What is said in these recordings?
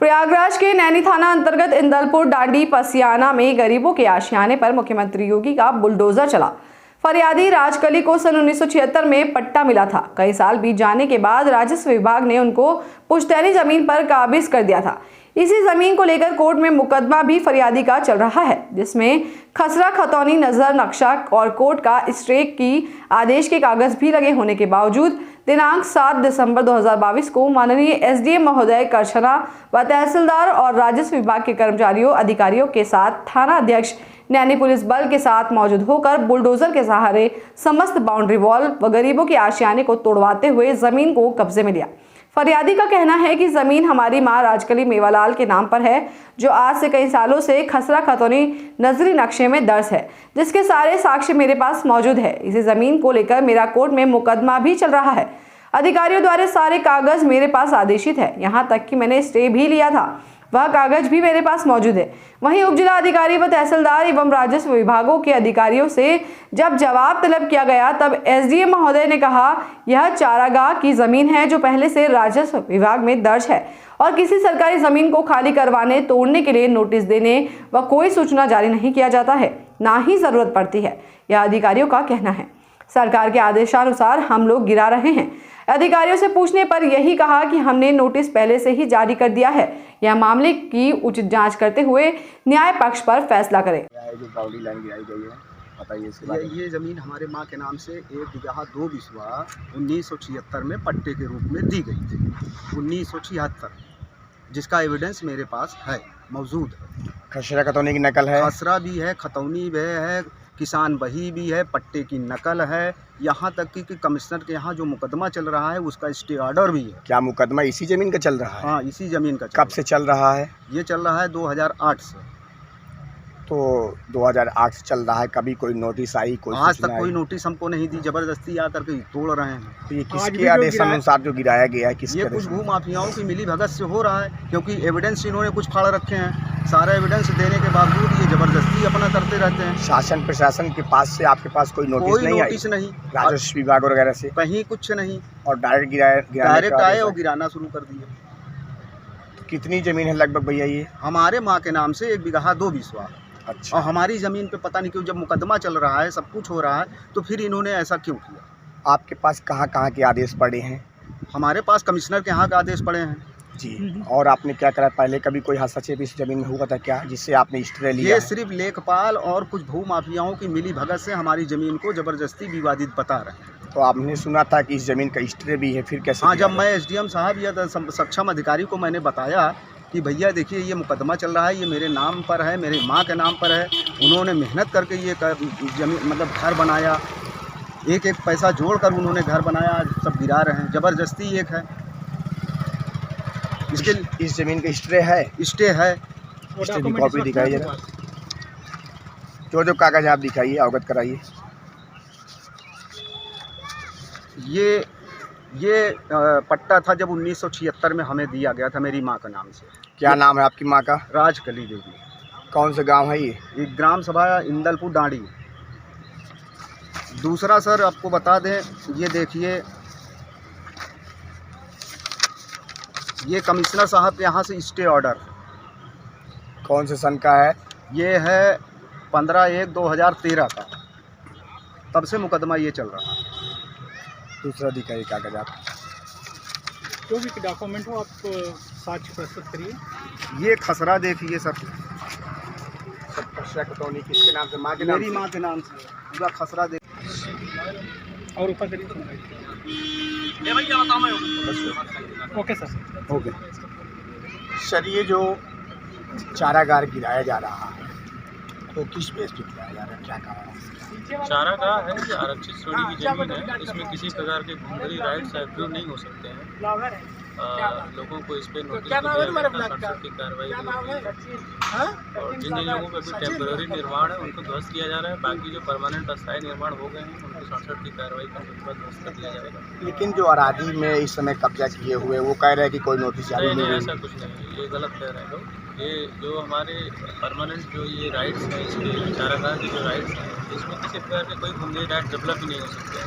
प्रयागराज के नैनी थाना अंतर्गत इंदलपुर डांडी पसियाना में गरीबों के आशियाने पर मुख्यमंत्री योगी का बुलडोजर चला। फरियादी राजकली को सन 1976 में पट्टा मिला था। कई साल बीत जाने के बाद राजस्व विभाग ने उनको पुश्तैनी जमीन पर काबिज कर दिया था। इसी जमीन को लेकर कोर्ट में मुकदमा भी फरियादी का चल रहा है, जिसमें खसरा खतौनी नजर नक्शा और कोर्ट का स्टे की आदेश के कागज भी लगे होने के बावजूद दिनांक 7 दिसंबर 2022 को माननीय एसडीएम महोदय करछना व तहसीलदार और राजस्व विभाग के कर्मचारियों अधिकारियों के साथ थाना अध्यक्ष नैनी पुलिस बल के साथ मौजूद होकर बुलडोजर के सहारे समस्त बाउंड्री वॉल व गरीबों के आशियाने को तोड़वाते हुए जमीन को कब्जे में लिया। फरियादी का कहना है कि जमीन हमारी मां राजकली मेवालाल के नाम पर है, जो आज से कई सालों से खसरा खतौनी नजरी नक्शे में दर्ज है, जिसके सारे साक्ष्य मेरे पास मौजूद है। इसी जमीन को लेकर मेरा कोर्ट में मुकदमा भी चल रहा है। अधिकारियों द्वारा सारे कागज मेरे पास आदेशित है, यहाँ तक कि मैंने स्टे भी लिया था, वह कागज भी मेरे पास मौजूद है। वहीं उपजिला अधिकारी व तहसीलदार एवं राजस्व विभागों के अधिकारियों से जब जवाब तलब किया गया, तब एसडीएम महोदय ने कहा यह चारागाह की जमीन है जो पहले से राजस्व विभाग में दर्ज है और किसी सरकारी जमीन को खाली करवाने तोड़ने के लिए नोटिस देने व कोई सूचना जारी नहीं किया जाता है, ना ही जरूरत पड़ती है। यह अधिकारियों का कहना है। सरकार के आदेशानुसार हम लोग गिरा रहे हैं। अधिकारियों से पूछने पर यही कहा कि हमने नोटिस पहले से ही जारी कर दिया है। यह मामले की उचित जांच करते हुए न्याय पक्ष पर फैसला करें। जो बाउंड्री लाइन गिराई गई है, बताइए इसके बारे में। ये ज़मीन हमारे माँ के नाम से 1 बीघा 2 बिस्वा 1976 में पट्टे के रूप में दी गई थी। 1976, जिसका एविडेंस मेरे पास है, मौजूद है। खसरा खतौनी की नकल है, खसरा भी है, खतौनी भी है, किसान बही भी है, पट्टे की नकल है, यहाँ तक कि कमिश्नर के यहाँ जो मुकदमा चल रहा है उसका स्टे ऑर्डर भी है। क्या मुकदमा इसी जमीन का चल रहा है? हाँ, इसी ज़मीन का। कब से चल रहा है? ये चल रहा है 2008 से। तो 2008 से चल रहा है, कभी कोई नोटिस आई? कोई आज तक कोई नोटिस हमको नहीं दी, जबरदस्ती आकर के तोड़ रहे हैं। तो ये किसके आदेश अनुसार जो गिराया गया है? किसके? ये कुछ भू माफियाओं की मिली भगत से हो रहा है, क्योंकि एविडेंस इन्होंने कुछ फाड़ रखे हैं। सारा एविडेंस देने के बावजूद ये जबरदस्ती अपना करते रहते हैं। शासन प्रशासन के पास से आपके पास कोई नोटिस नहीं आई? नहीं, राजस्व विभाग वगैरह से कहीं कुछ नहीं। और डायरेक्ट आए और गिराना शुरू कर दिए। तो कितनी जमीन है लगभग भैया ये? हमारे माँ के नाम से 1 बीघा 2 बिस्वा। अच्छा। और हमारी ज़मीन पे पता नहीं क्यों, जब मुकदमा चल रहा है, सब कुछ हो रहा है, तो फिर इन्होंने ऐसा क्यों किया? आपके पास कहाँ कहाँ के आदेश पड़े हैं? हमारे पास कमिश्नर के यहाँ के आदेश पड़े हैं जी। और आपने क्या करा? पहले कभी कोई हस्तक्षेप इस जमीन में हुआ था क्या, जिससे आपने स्टे लिया? ये सिर्फ लेखपाल और कुछ भू माफियाओं की मिली भगत से हमारी ज़मीन को जबरदस्ती विवादित बता रहे हैं। तो आपने सुना था कि इस जमीन का स्टे भी है, फिर कैसे? हाँ, जब मैं एसडीएम साहब या सक्षम अधिकारी को मैंने बताया कि भैया देखिए ये मुकदमा चल रहा है, ये मेरे नाम पर है, मेरी माँ के नाम पर है, उन्होंने मेहनत करके ये जमीन मतलब घर बनाया, एक एक पैसा जोड़कर उन्होंने घर बनाया, आज सब गिरा रहे हैं। जबरदस्ती एक है। इसके इस जमीन का स्टे है? स्टे है। स्टे की कॉपी दिखाइए जरा। जो कागज आप दिखाइए, अवगत कराइए। ये पट्टा था जब 1976 में हमें दिया गया था मेरी माँ का नाम से। क्या नाम है आपकी माँ का? राजकली देवी। कौन सा गांव है ये? एक ग्राम सभा इंदलपुर डांडी। दूसरा सर आपको बता दें, ये देखिए, ये कमिश्नर साहब के यहाँ से स्टे ऑर्डर कौन से सन का है? ये है 15/1/2013 का। तब से मुकदमा ये चल रहा है। दूसरा दिखाइए कागज आप। जो भी डॉक्यूमेंट हो आप साक्ष्य प्रस्तुत करिए। ये खसरा देखिए सर। सब खसरा खतौनी किसके नाम से? माँ के नाम? मेरी माँ के नाम से पूरा खसरा देख। और ऊपर करिए। Okay sir. ओके सर, ये जो चारागाह गिराया जा रहा है तो किस बेस पे गिराया जा रहा है, क्या कारण है? चारागाह है, ये आरक्षित श्रेणी की जमीन है। इसमें किसी प्रकार के घुंघरी राइट्स एप्रूव नहीं हो सकते हैं। लोगों को इस पर नोटिस दिया गया, की कार्रवाई और जिन जिन लोगों पर भी टेम्पररी निर्माण है उनको ध्वस्त किया जा रहा है। बाकी जो परमानेंट अस्थायी निर्माण हो गए हैं उनको 67 की कार्रवाई करने के बाद ध्वस्त कर दिया जाएगा। लेकिन जो अराजी में इस समय कब्जा किए हुए वो कह रहे हैं कि कोई नोटिस जारी नहीं, नहीं। ऐसा कुछ नहीं, ये गलत कह रहे हैं लोग। ये जो हमारे परमानेंट जो ये राइट्स हैं, इसके चारागाह के जो राइट्स हैं, इसमें किसी प्रकार के कोई घुंघरी राइट डेवलप ही नहीं हो सकते हैं।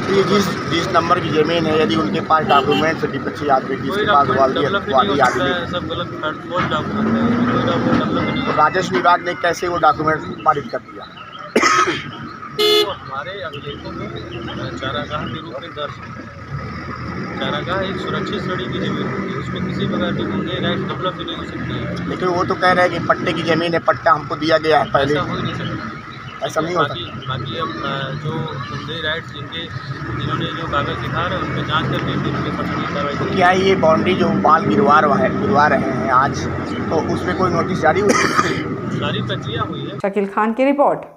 तो ये जिस नंबर की ज़मीन है, यदि उनके पास डॉक्यूमेंट्स किसी आदमी की कोई इसके पास डॉक्यूमेंट डेवलप ही नहीं हो सकता आदमी, है, सब गलत फॉल्स डॉक्यूमेंट है, उसमें कोई डॉक्यूमेंट डेवलप ही नहीं तो राजस्व विभाग ने कैसे वो डॉक्यूमेंट पारित कर दिया? तो हमारे अभिलेखों में चारागाह के रूप में दर्ज है। चारागाह एक सुरक्षित श्रेणी की जमीन होती है, उसमें किसी प्रकार की भूमि राइट डेवलप ही नहीं हो सकती है। लेकिन वो तो कह रहे हैं कि पट्टे की ज़मीन है, पट्टा हमको दिया गया है पहले, ऐसा हो ही नहीं सकता। ऐसा नहीं होता। बाकी अब जो भूमि राइट्स जिन्होंने जो कागज़ दिखा रहे हैं उन पर जाँच करके फिर उनके पक्ष में कार्रवाई तो क्या ये बाउंड्री जो बाल गिरवा रहे हैं आज, तो उसमें कोई नोटिस जारी हुई? सारी प्रक्रिया हुई है। शकील खान की रिपोर्ट।